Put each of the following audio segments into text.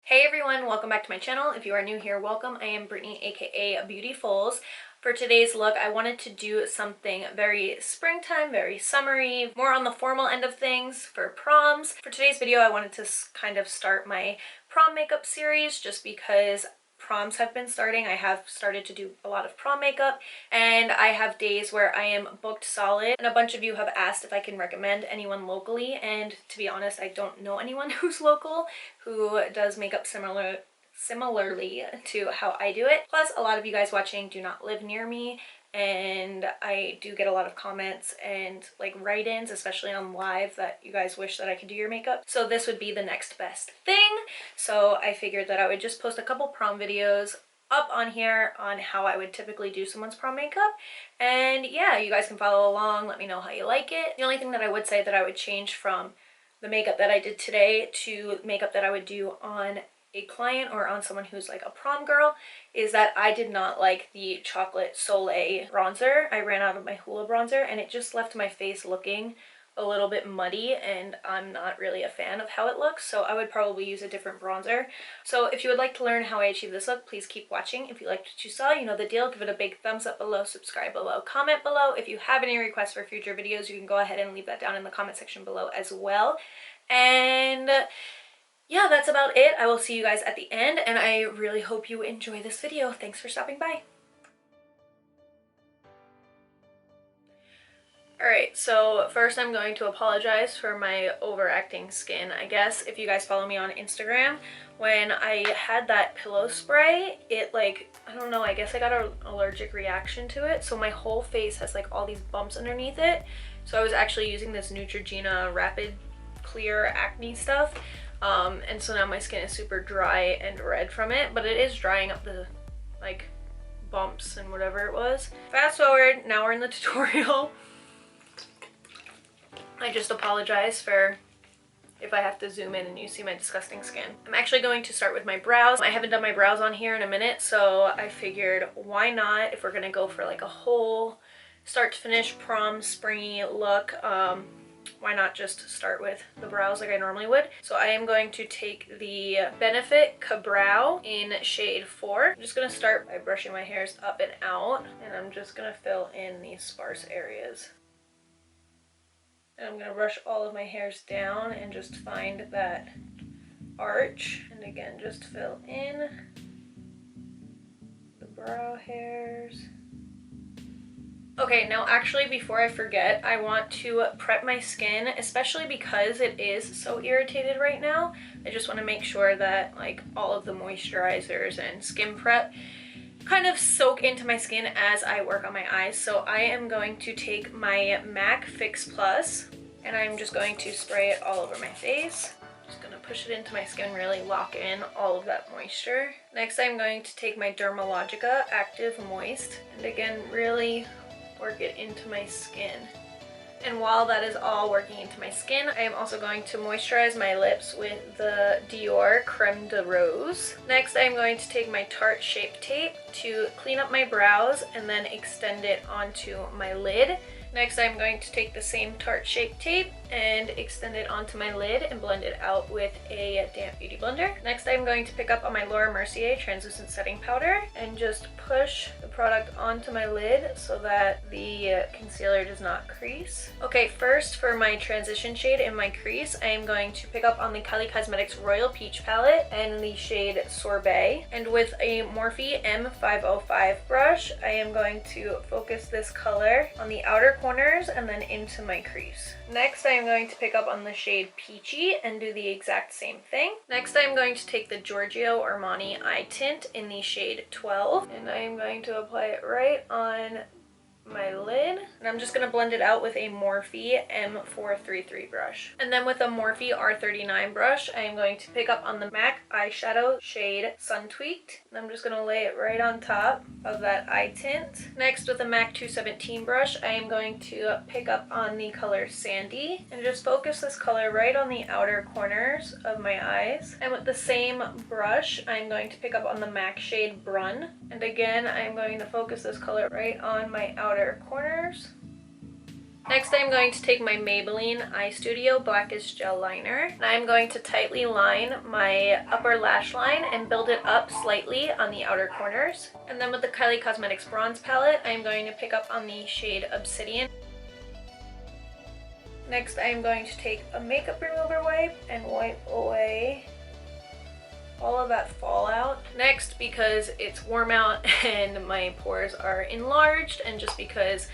Hey everyone, welcome back to my channel. If you are new here, welcome. I am Brittany, aka Beautifoles. For today's look, I wanted to do something very springtime, very summery, more on the formal end of things for proms. For today's video, I wanted to kind of start my prom makeup series just because proms have been starting. I have started to do a lot of prom makeup and I have days where I am booked solid, and a bunch of you have asked if I can recommend anyone locally, and to be honest, I don't know anyone who's local who does makeup similarly to how I do it. Plus, a lot of you guys watching do not live near me, and I do get a lot of comments and like write-ins, especially on live, that you guys wish that I could do your makeup. So this would be the next best thing. So I figured that I would just post a couple prom videos up on here on how I would typically do someone's prom makeup, and yeah, you guys can follow along. Let me know how you like it. The only thing that I would say that I would change from the makeup that I did today to makeup that I would do on a client or on someone who's like a prom girl is that I did not like the Chocolate Soleil bronzer. I ran out of my Hoola bronzer and it just left my face looking a little bit muddy, and I'm not really a fan of how it looks, so I would probably use a different bronzer. So if you would like to learn how I achieve this look, please keep watching. If you liked what you saw, you know the deal. Give it a big thumbs up below, subscribe below, comment below. If you have any requests for future videos, you can go ahead and leave that down in the comment section below as well. And yeah, that's about it. I will see you guys at the end, and I really hope you enjoy this video. Thanks for stopping by. Alright, so first I'm going to apologize for my overacting skin. I guess if you guys follow me on Instagram, when I had that pillow spray, it like, I don't know, I guess I got an allergic reaction to it. So my whole face has like all these bumps underneath it. So I was actually using this Neutrogena Rapid Clear Acne stuff. And so now my skin is super dry and red from it, but it is drying up the like bumps and whatever it was. Fast forward, now we're in the tutorial. I just apologize for if I have to zoom in and you see my disgusting skin. I'm actually going to start with my brows. I haven't done my brows on here in a minute, so I figured why not, if we're gonna go for like a whole start to finish prom springy look, why not just start with the brows like I normally would. So I am going to take the Benefit Ka-Brow in shade 4. I'm just going to start by brushing my hairs up and out, and I'm just going to fill in these sparse areas. And I'm going to brush all of my hairs down and just find that arch, and again just fill in the brow hairs. Okay, now actually before I forget, I want to prep my skin, especially because it is so irritated right now. I just want to make sure that like all of the moisturizers and skin prep kind of soak into my skin as I work on my eyes. So I am going to take my MAC Fix Plus and I'm just going to spray it all over my face. Just gonna push it into my skin, really lock in all of that moisture. Next, I'm going to take my Dermalogica Active Moist and again really work it into my skin. And while that is all working into my skin, I am also going to moisturize my lips with the Dior Creme de Rose. Next, I'm going to take my Tarte Shape Tape to clean up my brows and then extend it onto my lid. Next, I'm going to take the same Tarte Shape Tape and extend it onto my lid and blend it out with a damp beauty blender. Next, I'm going to pick up on my Laura Mercier Translucent Setting Powder and just push the product onto my lid so that the concealer does not crease. Okay, first for my transition shade in my crease, I am going to pick up on the Kylie Cosmetics Royal Peach Palette and the shade Sorbet. And with a Morphe M505 brush, I am going to focus this color on the outer corners and then into my crease. Next, I am going to pick up on the shade Peachy and do the exact same thing. Next, I am going to take the Giorgio Armani Eye Tint in the shade 12, and I am going to apply it right on my lid, and I'm just going to blend it out with a Morphe M433 brush. And then with a Morphe R39 brush, I am going to pick up on the MAC eyeshadow shade Sun Tweaked, and I'm just going to lay it right on top of that eye tint. Next, with a MAC 217 brush, I am going to pick up on the color Sandy and just focus this color right on the outer corners of my eyes. And with the same brush, I'm going to pick up on the MAC shade Brun, and again I'm going to focus this color right on my outer corners. Next, I'm going to take my Maybelline Eye Studio Blackest Gel Liner. And I'm going to tightly line my upper lash line and build it up slightly on the outer corners. And then with the Kylie Cosmetics Bronze Palette, I'm going to pick up on the shade Obsidian. Next, I am going to take a makeup remover wipe and wipe away all of that fallout. Next, because it's warm out and my pores are enlarged, and just because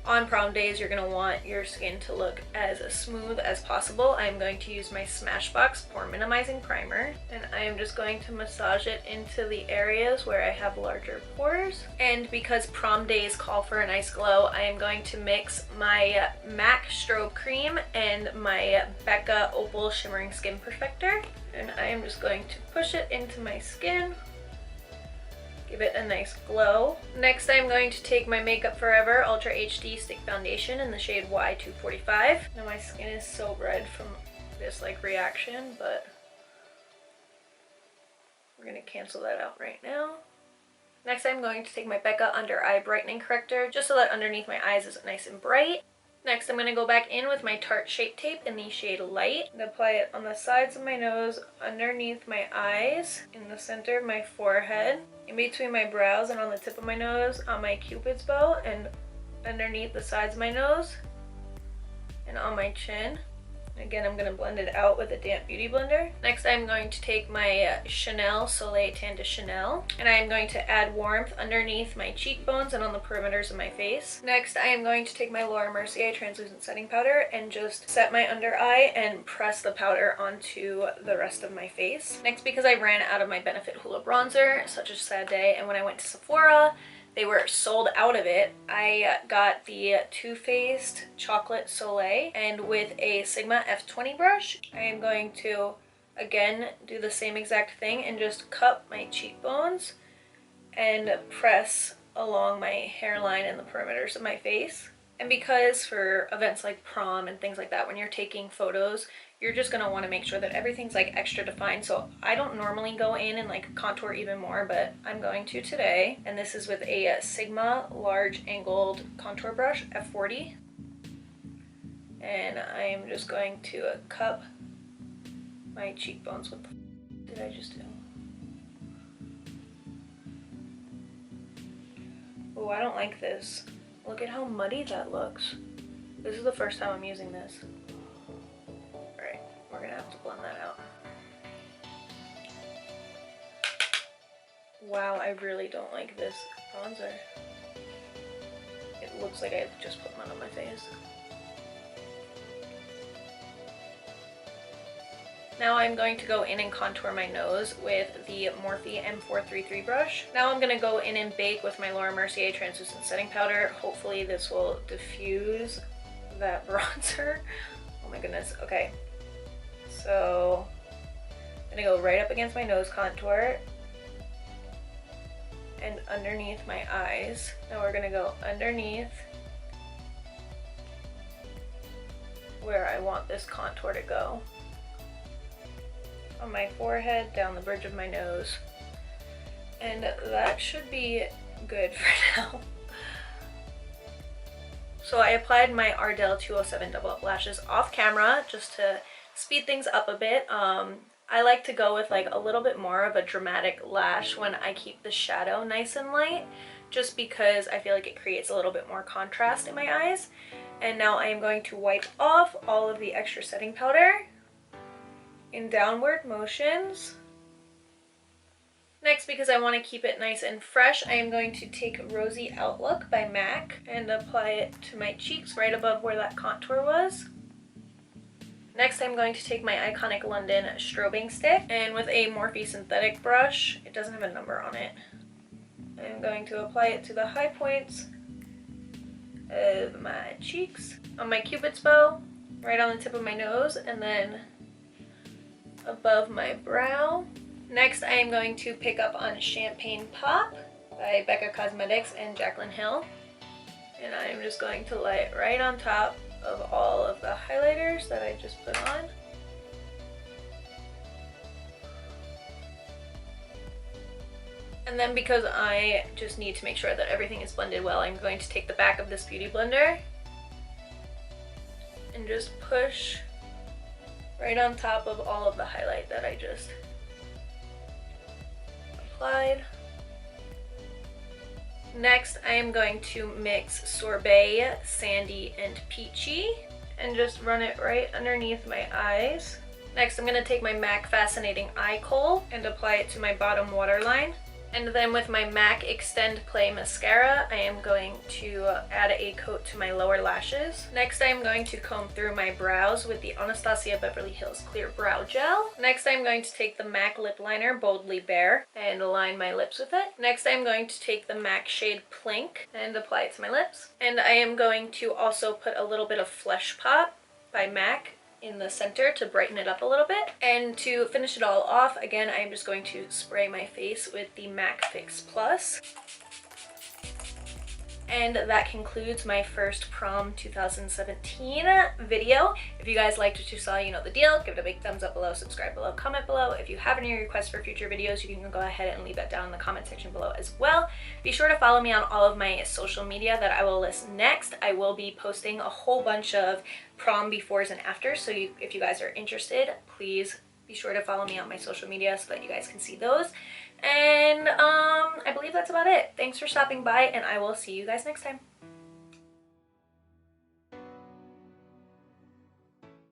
on prom days you're going to want your skin to look as smooth as possible, I'm going to use my Smashbox Pore Minimizing Primer, and I am just going to massage it into the areas where I have larger pores. And because prom days call for a nice glow, I am going to mix my MAC Strobe Cream and my Becca Opal Shimmering Skin Perfector, and I am just going to push it into my skin. Give it a nice glow. Next, I'm going to take my Makeup Forever Ultra HD Stick Foundation in the shade Y245. Now my skin is so red from this reaction, but we're gonna cancel that out right now. Next, I'm going to take my Becca Under Eye Brightening Corrector just so that underneath my eyes is nice and bright. Next, I'm going to go back in with my Tarte Shape Tape in the shade Light and apply it on the sides of my nose, underneath my eyes, in the center of my forehead, in between my brows and on the tip of my nose, on my Cupid's bow, and underneath the sides of my nose, and on my chin. Again, I'm going to blend it out with a damp beauty blender. Next, I'm going to take my Chanel Soleil Tan de Chanel, and I am going to add warmth underneath my cheekbones and on the perimeters of my face. Next, I am going to take my Laura Mercier Translucent Setting Powder and just set my under eye and press the powder onto the rest of my face. Next, because I ran out of my Benefit Hoola bronzer, such a sad day, and when I went to Sephora, they were sold out of it, I got the Too Faced Chocolate Soleil, and with a Sigma F20 brush, I am going to again do the same exact thing and just cup my cheekbones and press along my hairline and the perimeters of my face. And because for events like prom and things like that, when you're taking photos, you're just going to want to make sure that everything's extra defined. So I don't normally go in and contour even more, but I'm going to today. And this is with a Sigma Large Angled Contour Brush, F40. And I'm just going to cup my cheekbones with what did I just do? Oh, I don't like this. Look at how muddy that looks. This is the first time I'm using this. Alright, we're gonna have to blend that out. Wow, I really don't like this bronzer. It looks like I just put mud on my face. Now I'm going to go in and contour my nose with the Morphe M433 brush. Now I'm going to go in and bake with my Laura Mercier Translucent Setting Powder. Hopefully this will diffuse that bronzer. Oh my goodness. Okay. So I'm going to go right up against my nose contour and underneath my eyes. Now we're going to go underneath where I want this contour to go. On my forehead, down the bridge of my nose, and that should be good for now. So I applied my Ardell 207 Double Up Lashes off camera just to speed things up a bit. I like to go with a little bit more of a dramatic lash when I keep the shadow nice and light, just because I feel like it creates a little bit more contrast in my eyes. And now I am going to wipe off all of the extra setting powder in downward motions. Next, because I want to keep it nice and fresh, I am going to take Rosy Outlook by MAC and apply it to my cheeks right above where that contour was. Next, I'm going to take my Iconic London strobing stick, and with a Morphe synthetic brush, it doesn't have a number on it, I'm going to apply it to the high points of my cheeks, on my Cupid's bow, right on the tip of my nose, and then above my brow. Next, I am going to pick up on Champagne Pop by Becca Cosmetics and Jaclyn Hill. And I am just going to lay it right on top of all of the highlighters that I just put on. And then because I just need to make sure that everything is blended well, I'm going to take the back of this beauty blender and just push right on top of all of the highlight that I just applied. Next, I am going to mix Sorbet, Sandy, and Peachy and just run it right underneath my eyes. Next, I'm going to take my MAC Fascinating Eye Kohl and apply it to my bottom waterline. And then with my MAC Extend Play Mascara, I am going to add a coat to my lower lashes. Next, I am going to comb through my brows with the Anastasia Beverly Hills Clear Brow Gel. Next, I'm going to take the MAC Lip Liner Boldly Bare and line my lips with it. Next, I'm going to take the MAC shade Plink and apply it to my lips. And I am going to also put a little bit of Flesh Pop by MAC in the center to brighten it up a little bit. And to finish it all off, again, I'm just going to spray my face with the MAC Fix Plus. And that concludes my first prom 2017 video. If you guys liked what you saw, you know the deal. Give it a big thumbs up below, subscribe below, comment below. If you have any requests for future videos, you can go ahead and leave that down in the comment section below as well. Be sure to follow me on all of my social media that I will list next. I will be posting a whole bunch of prom befores and afters, so if you guys are interested, please be sure to follow me on my social media so that you guys can see those. And I believe that's about it. Thanks for stopping by, and I will see you guys next time.